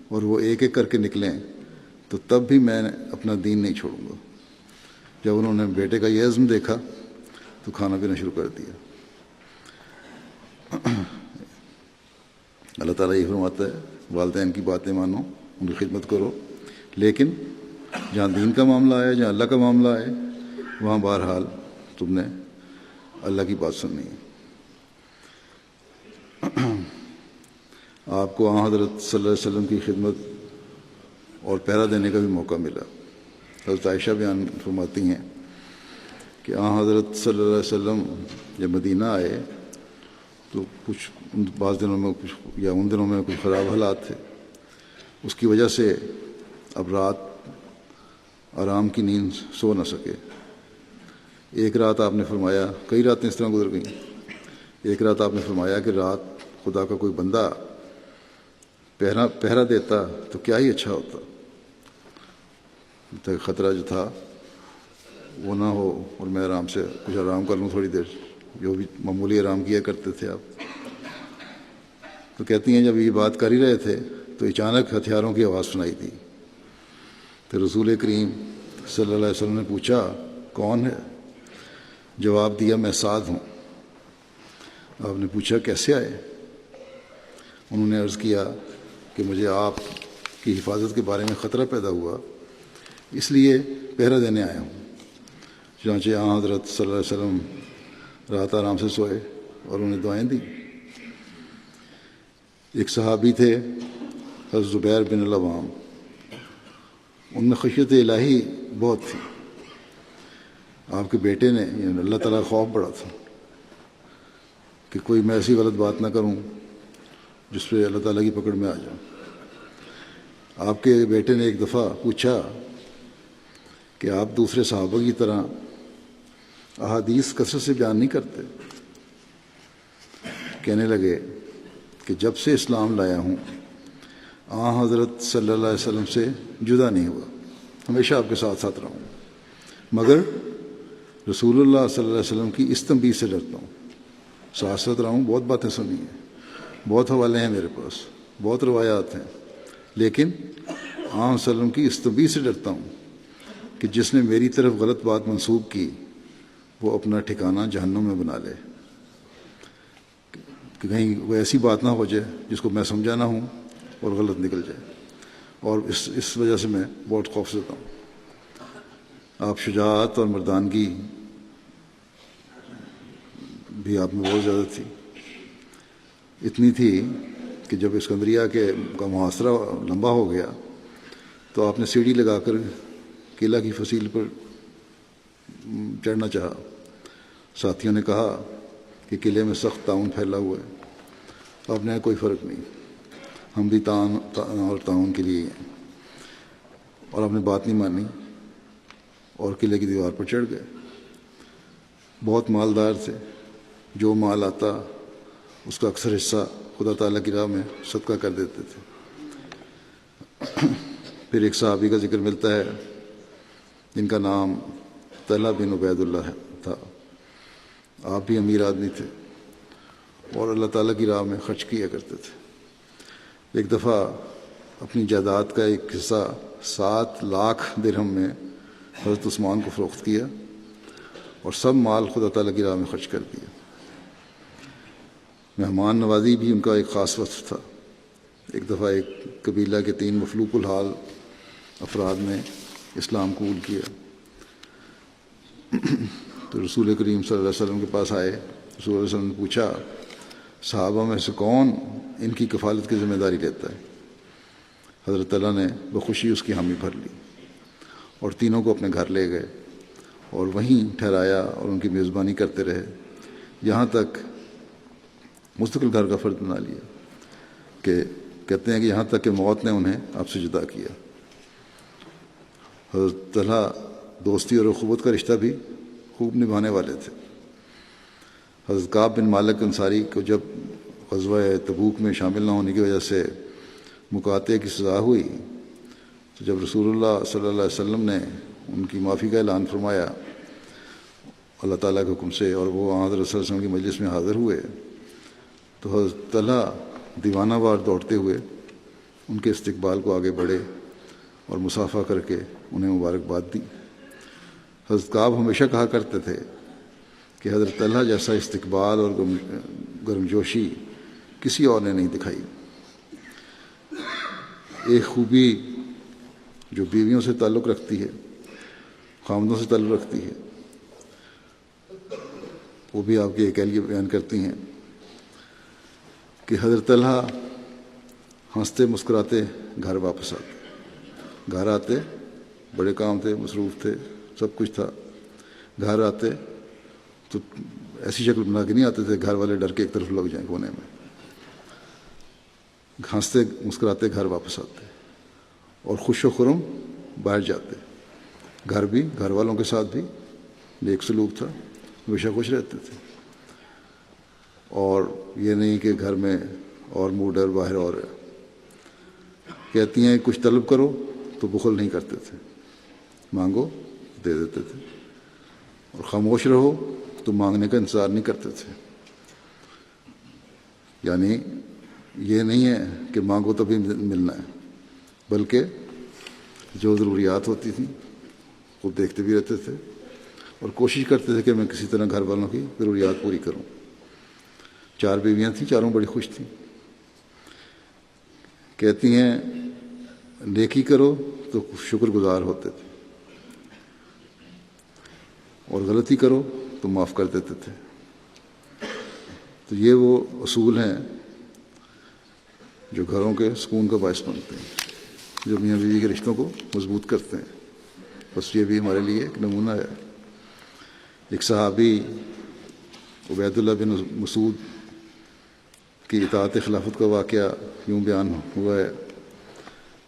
اور وہ ایک ایک کر کے نکلیں تو تب بھی میں اپنا دین نہیں چھوڑوں گا۔ جب انہوں نے بیٹے کا یہ عزم دیکھا تو کھانا پینا شروع کر دیا۔ اللہ تعالیٰ یہ فرماتا ہے والدین کی باتیں مانو، ان کی خدمت کرو، لیکن جہاں دین کا معاملہ آئے، جہاں اللہ کا معاملہ آئے، وہاں بہرحال تم نے اللہ کی بات سننی ہے۔ آپ کو حضرت صلی اللہ علیہ وسلم کی خدمت اور پہرا دینے کا بھی موقع ملا۔ حضرت عائشہ بیان فرماتی ہیں کہ حضرت صلی اللہ علیہ وسلم جب مدینہ آئے تو کچھ بعض دنوں میں کچھ یا ان دنوں میں کچھ خراب حالات تھے، اس کی وجہ سے اب رات آرام کی نیند سو نہ سکے۔ ایک رات آپ نے فرمایا، کئی راتیں اس طرح گزر گئیں، ایک رات آپ نے فرمایا کہ رات خدا کا کوئی بندہ پہرا دیتا تو کیا ہی اچھا ہوتا، تاکہ خطرہ جو تھا وہ نہ ہو اور میں آرام سے کچھ آرام کر لوں تھوڑی دیر، جو بھی معمولی آرام کیا کرتے تھے آپ۔ تو کہتی ہیں جب یہ بات کر ہی رہے تھے تو اچانک ہتھیاروں کی آواز سنائی دی۔ تو رسول کریم صلی اللہ علیہ وسلم نے پوچھا کون ہے؟ جواب دیا میں سعد ہوں۔ آپ نے پوچھا کیسے آئے؟ انہوں نے عرض کیا کہ مجھے آپ کی حفاظت کے بارے میں خطرہ پیدا ہوا، اس لیے پہرا دینے آیا ہوں۔ چنانچہ حضرت صلی اللہ علیہ وسلم رات آرام سے سوئے اور انہیں دعائیں دیں۔ ایک صحابی تھے حضرت زبیر بن العوام، ان میں خشیت الہی بہت تھی۔ آپ کے بیٹے نے یعنی اللہ تعالیٰ کا خوف بڑا تھا کہ کوئی میں ایسی غلط بات نہ کروں جس پہ اللہ تعالیٰ کی پکڑ میں آ جاؤں۔ آپ کے بیٹے نے ایک دفعہ پوچھا کہ آپ دوسرے صحابہ کی طرح احادیث کثرت سے بیان نہیں کرتے؟ کہنے لگے کہ جب سے اسلام لایا ہوں حضرت صلی اللہ علیہ وسلم سے جدا نہیں ہوا، ہمیشہ آپ کے ساتھ ساتھ رہا ہوں، مگر رسول اللہ صلی اللہ علیہ وسلم کی اس تنبیہ سے ڈرتا ہوں۔ ساتھ ساتھ رہا ہوں، بہت باتیں سنی ہیں، بہت حوالے ہیں میرے پاس، بہت روایات ہیں، لیکن صلی اللہ علیہ وسلم کی اس تنبیہ سے ڈرتا ہوں کہ جس نے میری طرف غلط بات منسوب کی وہ اپنا ٹھکانہ جہنم میں بنا لے، کہ کہیں وہ ایسی بات نہ ہو جائے جس کو میں سمجھا نہ ہوں اور غلط نکل جائے، اور اس وجہ سے میں بہت خوف زدہ ہوں۔ آپ شجاعت اور مردانگی بھی آپ میں بہت زیادہ تھی، اتنی تھی کہ جب اسکندریہ کا محاصرہ لمبا ہو گیا تو آپ نے سیڑھی لگا کر قلعہ کی فصیل پر چڑھنا چاہا۔ ساتھیوں نے کہا کہ قلعے میں سخت تعاون پھیلا ہوا ہے۔ آپ نے کوئی فرق نہیں، ہم بھی تعاون کے لیے ہیں، اور آپ نے بات نہیں مانی اور قلعے کی دیوار پر چڑھ گئے۔ بہت مالدار تھے، جو مال آتا اس کا اکثر حصہ خدا تعالیٰ کی راہ میں صدقہ کر دیتے تھے۔ پھر ایک صحابی کا ذکر ملتا ہے جن کا نام طلحہ بن عبید اللہ تھا۔ آپ بھی امیر آدمی تھے اور اللہ تعالیٰ کی راہ میں خرچ کیا کرتے تھے۔ ایک دفعہ اپنی جائیداد کا ایک حصہ 7 لاکھ درہم میں حضرت عثمان کو فروخت کیا اور سب مال خدا تعالیٰ کی راہ میں خرچ کر دیا۔ مہمان نوازی بھی ان کا ایک خاص وصف تھا۔ ایک دفعہ ایک قبیلہ کے 3 مفلوق الحال افراد نے اسلام قبول کیا تو رسول کریم صلی اللہ علیہ وسلم کے پاس آئے۔ رسول اللہ علیہ وسلم نے پوچھا صحابہ میں سے کون ان کی کفالت کی ذمہ داری لیتا ہے؟ حضرت اللہ نے بخوشی اس کی حامی بھر لی اور تینوں کو اپنے گھر لے گئے اور وہیں ٹھہرایا اور ان کی میزبانی کرتے رہے یہاں تک مستقل گھر کا فرد بنا لیا کہ کہتے ہیں کہ یہاں تک کہ موت نے انہیں آپ سے جدا کیا۔ حضرت طلحہ دوستی اور اخوت کا رشتہ بھی خوب نبھانے والے تھے۔ حضرت کعب بن مالک انصاری کو جب غزوہ تبوک میں شامل نہ ہونے کی وجہ سے مقاطعے کی سزا ہوئی تو جب رسول اللہ صلی اللہ علیہ وسلم نے ان کی معافی کا اعلان فرمایا اللہ تعالیٰ کے حکم سے، اور وہ حضرت صلی اللہ علیہ وسلم کی مجلس میں حاضر ہوئے تو حضرت طلحہ دیوانہ وار دوڑتے ہوئے ان کے استقبال کو آگے بڑھے اور مصافحہ کر کے انہیں مبارکباد دی۔ حضرت کعب ہمیشہ کہا کرتے تھے کہ حضرت طلحہ جیسا استقبال اور گرمجوشی کسی اور نے نہیں دکھائی۔ ایک خوبی جو بیویوں سے تعلق رکھتی ہے، خامدوں سے تعلق رکھتی ہے، وہ بھی آپ کی ایک اہلیہ بیان کرتی ہیں کہ حضرت طلحہ ہنستے مسکراتے گھر واپس آتے، گھر آتے بڑے کام تھے، مصروف تھے، سب کچھ تھا، گھر آتے تو ایسی شکل بنا کے نہیں آتے تھے گھر والے ڈر کے ایک طرف لگ جائیں کونے میں، ہنستے مسکراتے گھر واپس آتے اور خوش و خرم باہر جاتے۔ گھر بھی، گھر والوں کے ساتھ بھی نیک سلوک تھا، ہمیشہ خوش رہتے تھے، اور یہ نہیں کہ گھر میں اور موڈ اور باہر اور ہے۔ کہتی ہیں کچھ طلب کرو تو بخل نہیں کرتے تھے، مانگو دے دیتے تھے، اور خاموش رہو تو مانگنے کا انتظار نہیں کرتے تھے۔ یعنی یہ نہیں ہے کہ مانگو تبھی ملنا ہے، بلکہ جو ضروریات ہوتی تھیں وہ دیکھتے بھی رہتے تھے اور کوشش کرتے تھے کہ میں کسی طرح گھر والوں کی ضروریات پوری کروں۔ 4 بیویاں تھیں، چاروں بڑی خوش تھیں۔ کہتی ہیں نیکی کرو تو شکر گزار ہوتے تھے، اور غلطی کرو تو معاف کر دیتے تھے۔ تو یہ وہ اصول ہیں جو گھروں کے سکون کا باعث بنتے ہیں، جو میاں بیوی کے رشتوں کو مضبوط کرتے ہیں۔ بس یہ بھی ہمارے لیے ایک نمونہ ہے۔ ایک صحابی عبید اللہ بن مسعود کی اطاعت خلافت کا واقعہ یوں بیان ہوا ہے۔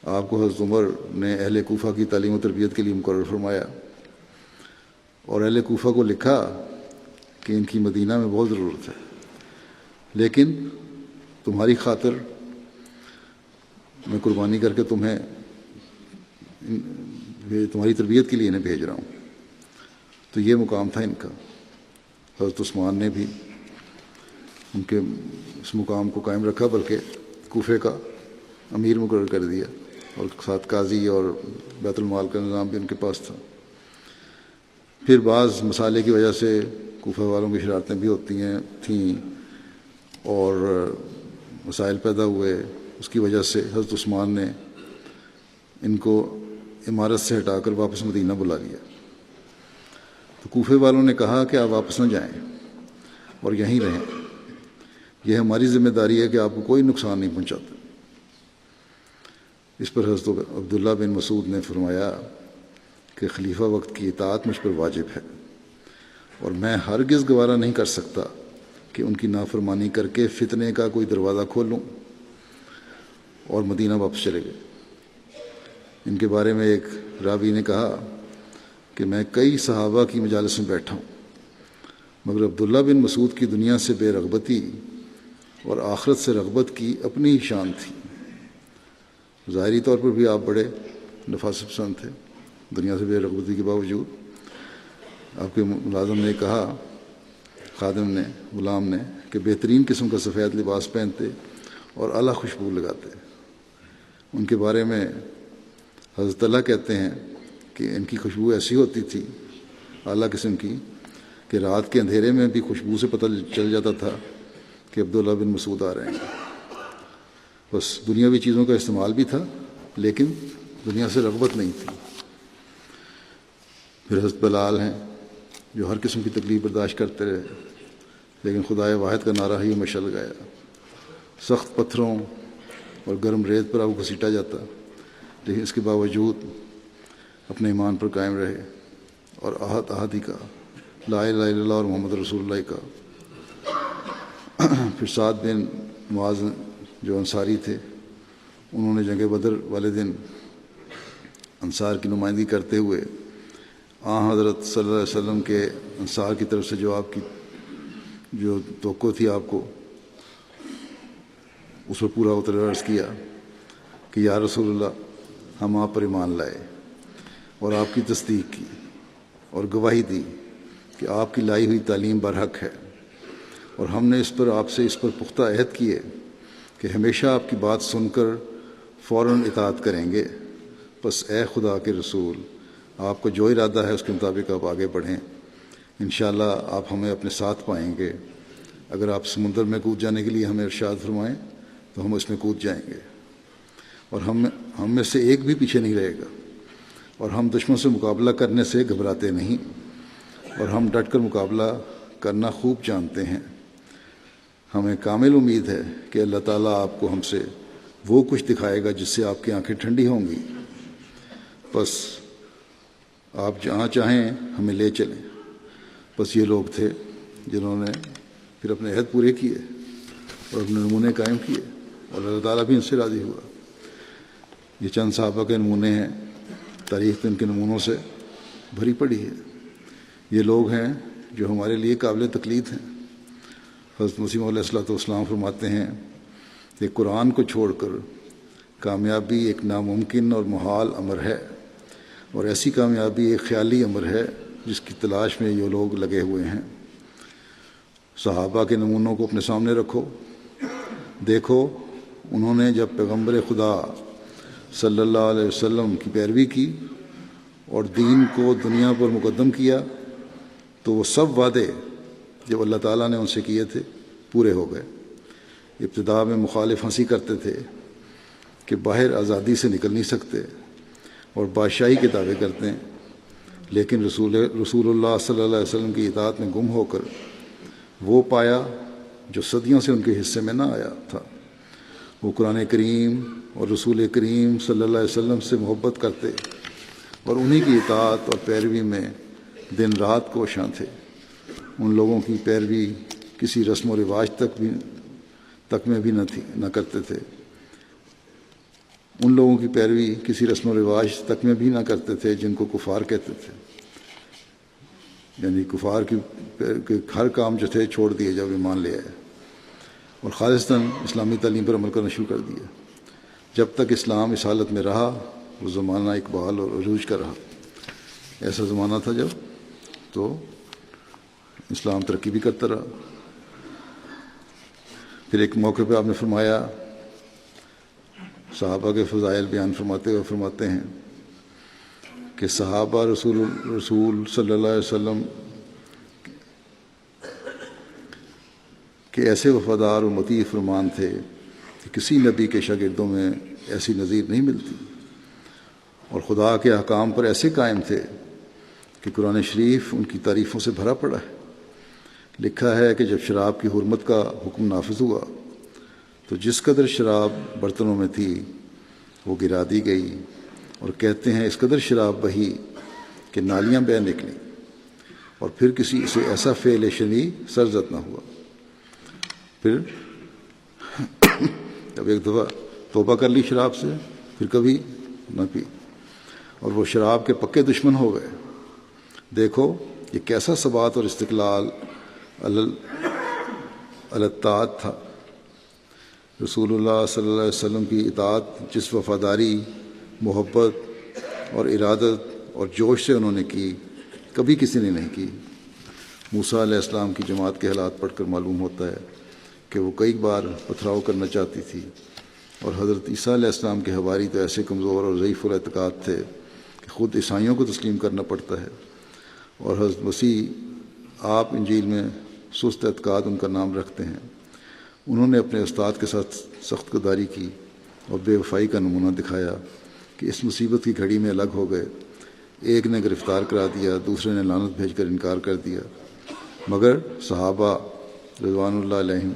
آپ کو حضرت عمر نے اہل کوفہ کی تعلیم و تربیت کے لیے مقرر فرمایا، اور اہل کوفہ کو لکھا کہ ان کی مدینہ میں بہت ضرورت ہے، لیکن تمہاری خاطر میں قربانی کر کے تمہاری تربیت کے لیے انہیں بھیج رہا ہوں۔ تو یہ مقام تھا ان کا۔ حضرت عثمان نے بھی ان کے اس مقام کو قائم رکھا، بلکہ کوفے کا امیر مقرر کر دیا، اور ساتھ قاضی اور بیت المال کا نظام بھی ان کے پاس تھا۔ پھر بعض مسائل کی وجہ سے کوفہ والوں کی شرارتیں بھی ہوتی تھیں اور مسائل پیدا ہوئے، اس کی وجہ سے حضرت عثمان نے ان کو عمارت سے ہٹا کر واپس مدینہ بلا لیا۔ تو کوفے والوں نے کہا کہ آپ واپس نہ جائیں اور یہیں رہیں، یہ ہماری ذمہ داری ہے کہ آپ کو کوئی نقصان نہیں پہنچاتے۔ اس پر حضرت عبداللہ بن مسعود نے فرمایا کہ خلیفہ وقت کی اطاعت مجھ پر واجب ہے، اور میں ہرگز گوارہ نہیں کر سکتا کہ ان کی نافرمانی کر کے فتنے کا کوئی دروازہ کھولوں، اور مدینہ واپس چلے گئے۔ ان کے بارے میں ایک راوی نے کہا کہ میں کئی صحابہ کی مجالس میں بیٹھا ہوں، مگر عبداللہ بن مسعود کی دنیا سے بے رغبتی اور آخرت سے رغبت کی اپنی شان تھی۔ ظاہری طور پر بھی آپ بڑے نفاست پسند تھے، دنیا سے بے رغبتی کے باوجود۔ آپ کے ملازم نے کہا، خادم نے، غلام نے، کہ بہترین قسم کا سفید لباس پہنتے اور اعلیٰ خوشبو لگاتے۔ ان کے بارے میں حضرت اللہ کہتے ہیں کہ ان کی خوشبو ایسی ہوتی تھی، اعلیٰ قسم کی، کہ رات کے اندھیرے میں بھی خوشبو سے پتہ چل جاتا تھا کہ عبداللہ بن مسعود آ رہے ہیں۔ بس دنیاوی چیزوں کا استعمال بھی تھا، لیکن دنیا سے رغبت نہیں تھی۔ پھر حضرت بلال ہیں جو ہر قسم کی تکلیف برداشت کرتے رہے، لیکن خدائے واحد کا نعرہ ہی ہمیشہ لگایا۔ سخت پتھروں اور گرم ریت پر آپ کو گھسیٹا جاتا، لیکن اس کے باوجود اپنے ایمان پر قائم رہے، اور احد ہی کا لا الہ الا اللہ اور محمد رسول اللہ کا پھر سعد بن معاذ جو انصاری تھے، انہوں نے جنگ بدر والے دن انصار کی نمائندگی کرتے ہوئے حضرت صلی اللہ علیہ وسلم کے انصار کی طرف سے جو آپ کی جو توقع تھی آپ کو، اس پر پورا اتر عرض کیا کہ یا رسول اللہ، ہم آپ پر ایمان لائے اور آپ کی تصدیق کی اور گواہی دی کہ آپ کی لائی ہوئی تعلیم برحق ہے، اور ہم نے آپ سے اس پر پختہ عہد کیے کہ ہمیشہ آپ کی بات سن کر فوراً اطاعت کریں گے۔ بس اے خدا کے رسول، آپ کا جو ارادہ ہے اس کے مطابق آپ آگے بڑھیں، انشاءاللہ آپ ہمیں اپنے ساتھ پائیں گے۔ اگر آپ سمندر میں کود جانے کے لیے ہمیں ارشاد فرمائیں تو ہم اس میں کود جائیں گے، اور ہم میں سے ایک بھی پیچھے نہیں رہے گا، اور ہم دشمن سے مقابلہ کرنے سے گھبراتے نہیں، اور ہم ڈٹ کر مقابلہ کرنا خوب جانتے ہیں۔ ہمیں کامل امید ہے کہ اللہ تعالیٰ آپ کو ہم سے وہ کچھ دکھائے گا جس سے آپ کی آنکھیں ٹھنڈی ہوں گی۔ بس آپ جہاں چاہیں ہمیں لے چلیں۔ بس یہ لوگ تھے جنہوں نے پھر اپنے عہد پورے کیے اور اپنے نمونے قائم کیے، اور اللہ تعالیٰ بھی ان سے راضی ہوا۔ یہ چند صحابہ کے نمونے ہیں، تاریخ ان کے نمونوں سے بھری پڑی ہے۔ یہ لوگ ہیں جو ہمارے لیے قابل تقلید ہیں۔ حضرت مسیح علیہ السلام فرماتے ہیں کہ قرآن کو چھوڑ کر کامیابی ایک ناممکن اور محال امر ہے، اور ایسی کامیابی ایک خیالی امر ہے جس کی تلاش میں یہ لوگ لگے ہوئے ہیں۔ صحابہ کے نمونوں کو اپنے سامنے رکھو، دیکھو انہوں نے جب پیغمبر خدا صلی اللہ علیہ وسلم کی پیروی کی اور دین کو دنیا پر مقدم کیا تو وہ سب وعدے جو اللہ تعالیٰ نے ان سے کیے تھے پورے ہو گئے۔ ابتدا میں مخالف ہنسی کرتے تھے کہ باہر آزادی سے نکل نہیں سکتے اور بادشاہی کے دعوے کرتے ہیں، لیکن رسول اللہ صلی اللہ علیہ وسلم کی اطاعت میں گم ہو کر وہ پایا جو صدیوں سے ان کے حصے میں نہ آیا تھا۔ وہ قرآن کریم اور رسول کریم صلی اللہ علیہ وسلم سے محبت کرتے اور انہی کی اطاعت اور پیروی میں دن رات کوشاں تھے۔ ان لوگوں کی پیروی کسی رسم و رواج تک میں بھی نہ کرتے تھے۔ ان لوگوں کی پیروی کسی رسم و رواج تک میں بھی نہ کرتے تھے جن کو کفار کہتے تھے، یعنی کفار کی ہر کام جو تھے چھوڑ دیے جب ایمان لے آئے، اور خالصتاً اسلامی تعلیم پر عمل کرنا شروع کر دیا۔ جب تک اسلام اس حالت میں رہا وہ زمانہ اقبال اور عروج کا رہا۔ ایسا زمانہ تھا جب تو اسلام ترقی بھی کرتا رہا۔ پھر ایک موقع پہ آپ نے فرمایا، صحابہ کے فضائل بیان فرماتے ہوئے فرماتے ہیں کہ صحابہ رسول صلی اللہ علیہ وسلم کے ایسے وفادار و مطیع فرمان تھے کہ کسی نبی کے شاگردوں میں ایسی نظیر نہیں ملتی، اور خدا کے احکام پر ایسے قائم تھے کہ قرآن شریف ان کی تعریفوں سے بھرا پڑا ہے۔ لکھا ہے کہ جب شراب کی حرمت کا حکم نافذ ہوا تو جس قدر شراب برتنوں میں تھی وہ گرا دی گئی، اور کہتے ہیں اس قدر شراب بہی کہ نالیاں بہہ نکلیں، اور پھر کسی سے ایسا فعل شنی سرزد نہ ہوا۔ پھر جب ایک دفعہ توبہ کر لی شراب سے، پھر کبھی نہ پی، اور وہ شراب کے پکے دشمن ہو گئے۔ دیکھو یہ کیسا ثبات اور استقلال الطاعت تھا۔ رسول اللہ صلی اللہ علیہ وسلم کی اطاعت جس وفاداری، محبت اور ارادت اور جوش سے انہوں نے کی، کبھی کسی نے نہیں کی۔ موسیٰ علیہ السلام کی جماعت کے حالات پڑھ کر معلوم ہوتا ہے کہ وہ کئی بار پتھراؤ کرنا چاہتی تھی، اور حضرت عیسیٰ علیہ السلام کے حواری تو ایسے کمزور اور ضعیف الاعتقاد تھے کہ خود عیسائیوں کو تسلیم کرنا پڑتا ہے، اور حضرت مسیح آپ انجیل میں سست اعتقاد ان کا نام رکھتے ہیں۔ انہوں نے اپنے استاد کے ساتھ سخت غداری کی اور بے وفائی کا نمونہ دکھایا کہ اس مصیبت کی گھڑی میں الگ ہو گئے۔ ایک نے گرفتار کرا دیا، دوسرے نے لعنت بھیج کر انکار کر دیا، مگر صحابہ رضوان اللہ علیہم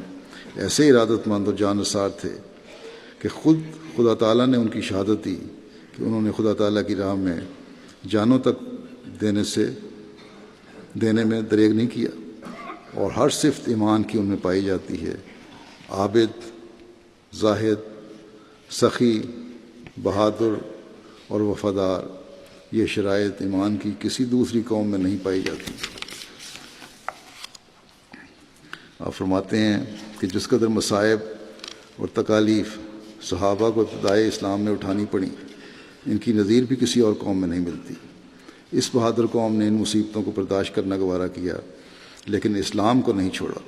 ایسے ارادت مند اور جان نثار تھے کہ خود خدا تعالیٰ نے ان کی شہادت دی کہ انہوں نے خدا تعالیٰ کی راہ میں جانوں تک دینے میں دریغ نہیں کیا۔ اور ہر صفت ایمان کی ان میں پائی جاتی ہے۔ عابد، زاہد، سخی، بہادر اور وفادار، یہ شرائط ایمان کی کسی دوسری قوم میں نہیں پائی جاتی۔ آپ فرماتے ہیں کہ جس قدر مصائب اور تکالیف صحابہ کو ابتدائی اسلام میں اٹھانی پڑیں، ان کی نظیر بھی کسی اور قوم میں نہیں ملتی۔ اس بہادر قوم نے ان مصیبتوں کو برداشت کرنا گوارا کیا، لیکن اسلام کو نہیں چھوڑا۔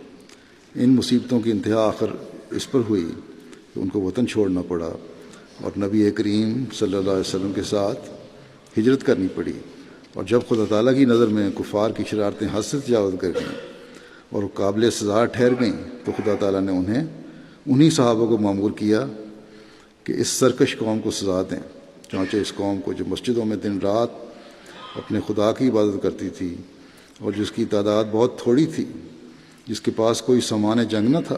ان مصیبتوں کی انتہا آخر اس پر ہوئی کہ ان کو وطن چھوڑنا پڑا اور نبی کریم صلی اللہ علیہ وسلم کے ساتھ ہجرت کرنی پڑی۔ اور جب خدا تعالیٰ کی نظر میں کفار کی شرارتیں حد سے تجاوز کر گئیں اور قابل سزا ٹھہر گئیں، تو خدا تعالیٰ نے انہی صحابہ کو مأمور کیا کہ اس سرکش قوم کو سزا دیں۔ چنانچہ اس قوم کو جو مسجدوں میں دن رات اپنے خدا کی عبادت کرتی تھی اور جس کی تعداد بہت تھوڑی تھی، جس کے پاس کوئی سامان جنگ نہ تھا،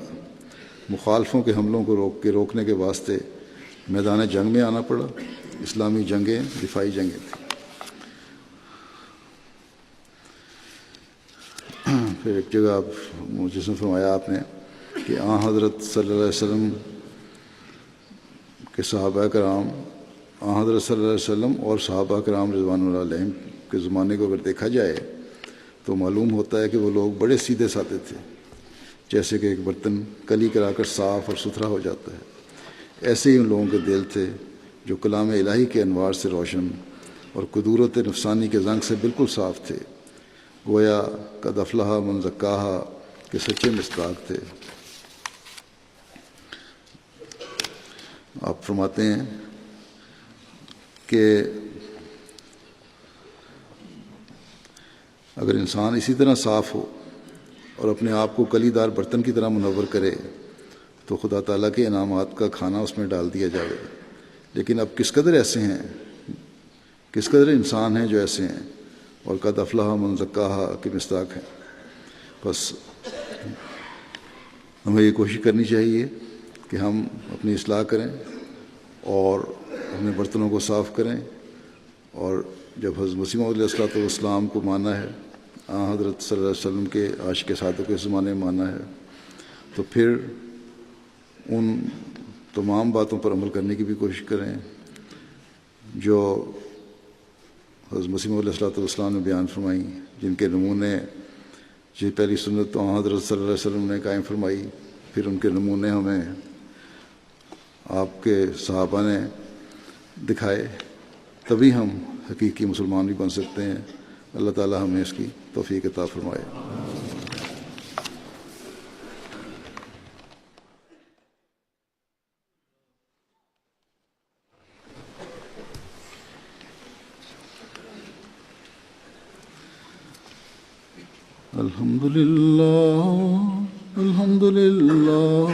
مخالفوں کے حملوں کو روکنے کے واسطے میدان جنگ میں آنا پڑا۔ اسلامی جنگیں دفاعی جنگیں تھیں۔ پھر ایک جگہ جس میں فرمایا آپ نے کہ حضرت صلی اللہ علیہ وسلم کے صحابہ کرام، حضرت صلی اللہ علیہ وسلم اور صحابہ کرام رضوان اللہ علیہم کے زمانے کو اگر دیکھا جائے تو معلوم ہوتا ہے کہ وہ لوگ بڑے سیدھے سادے تھے، جیسے کہ ایک برتن کلی کرا کر صاف اور ستھرا ہو جاتا ہے۔ ایسے ہی ان لوگوں کے دل تھے جو کلام الہی کے انوار سے روشن اور قدورت نفسانی کے زنگ سے بالکل صاف تھے، گویا قد افلح من زکاہا کے سچے مصداق تھے۔ آپ فرماتے ہیں کہ اگر انسان اسی طرح صاف ہو اور اپنے آپ کو کلی دار برتن کی طرح منور کرے تو خدا تعالیٰ کے انعامات کا کھانا اس میں ڈال دیا جائے۔ لیکن اب کس قدر ایسے ہیں، کس قدر انسان ہیں جو ایسے ہیں، اور قد افلح من زکاہا کی مصداق ہیں۔ بس ہمیں یہ کوشش کرنی چاہیے کہ ہم اپنی اصلاح کریں اور اپنے برتنوں کو صاف کریں، اور جب حضرت مسیح موعود علیہ السلام کو مانا ہے، حضرت صلی اللہ علیہ وسلم کے عاشق صادق کے زمانے میں مانا ہے، تو پھر ان تمام باتوں پر عمل کرنے کی بھی کوشش کریں جو حضرت مسیح موعود علیہ السلام نے بیان فرمائی، جن کے نمونے جی پہلی سنت تو حضرت صلی اللہ علیہ وسلم نے قائم فرمائی، پھر ان کے نمونے ہمیں آپ کے صحابہ نے دکھائے، تبھی ہم حقیقی مسلمان بھی بن سکتے ہیں۔ اللہ تعالیٰ ہمیں اس کی توفیق عطا فرمائے۔ الحمد لله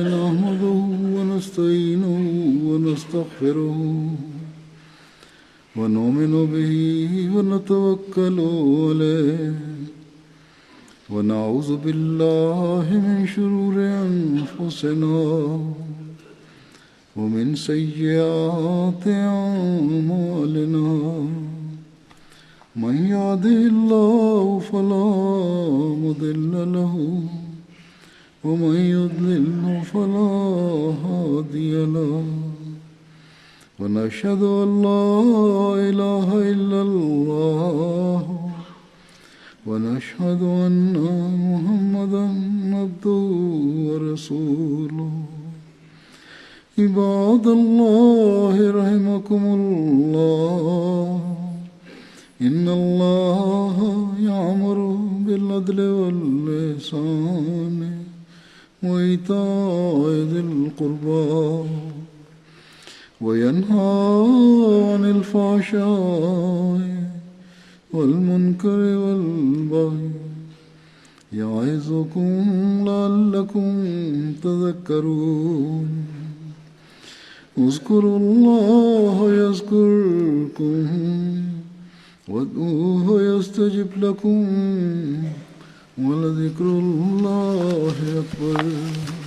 نحمده ونستعينه ونستغفره ونؤمن به ونتوكل عليه ونعوذ بالله من شرور أنفسنا ومن سيئات أعمالنا، من يهده الله فلا مضل له ومن يضلل فلا هادي له، ونشهد أن لا إله إلا الله ونشهد أن محمدا عبده ورسوله۔ عباد الله رحمكم الله، إن الله يأمر بالعدل والإحسان وإيتاء ذي القربى وينهى عن الفحشاء والمنكر والبغي يعظكم لعلكم تذكرون۔ اذكروا الله يذكركم وادعوه يستجب لكم ولذكر الله أكبر۔